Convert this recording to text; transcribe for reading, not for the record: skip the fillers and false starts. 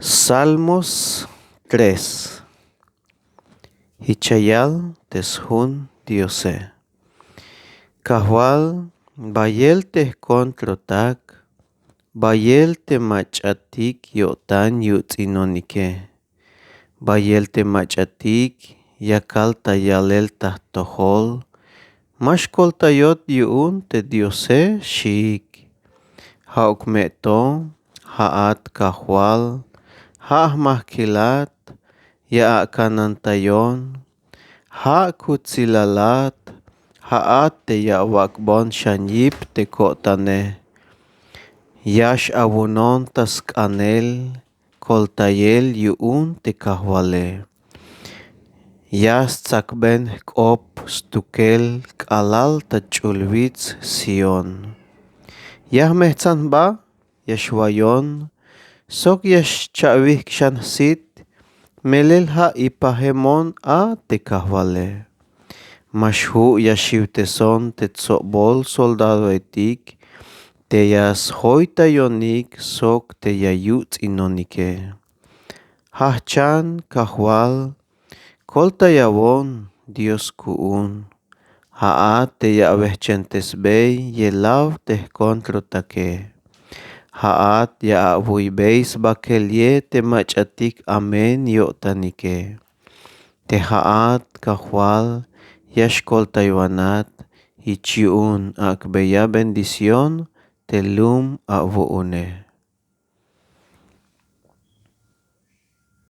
Salmos 3. Hichayal teshun Diose. Kahwal bayel te kontrotak, bayel te machatik yotan yutzinonike. Bayel te machatik yakal tayalel tahtohol, mashkol tayot yuun te Diose shik. Haukmeto, haat kahwal, mahkilat, ya kanantayon, ha kutsilalat, haat te ya wakbon shanyip te kotane. Yash abunon taskanel, koltayel yuun te kahwale. Yas tsakben kop stukel kalal tachulwitz Sion. Yah mehtzan ba, yashwayon, sok yash chavik shansit, melel ha ipahemon a te kahwale. Mashu yashiv teson te tzobol soldado etik, te yas hoita yonik sok te yayutz inonike. Hachan kahwal, kolta yawon Dios kuun. Haa te yavechentes bey yelav te kontro take. Haat ya abuibeis bakelie te machatik amen yotanike. Te haat kahwal yashkol taywanat hichiun akbeya bendición te lum avuune.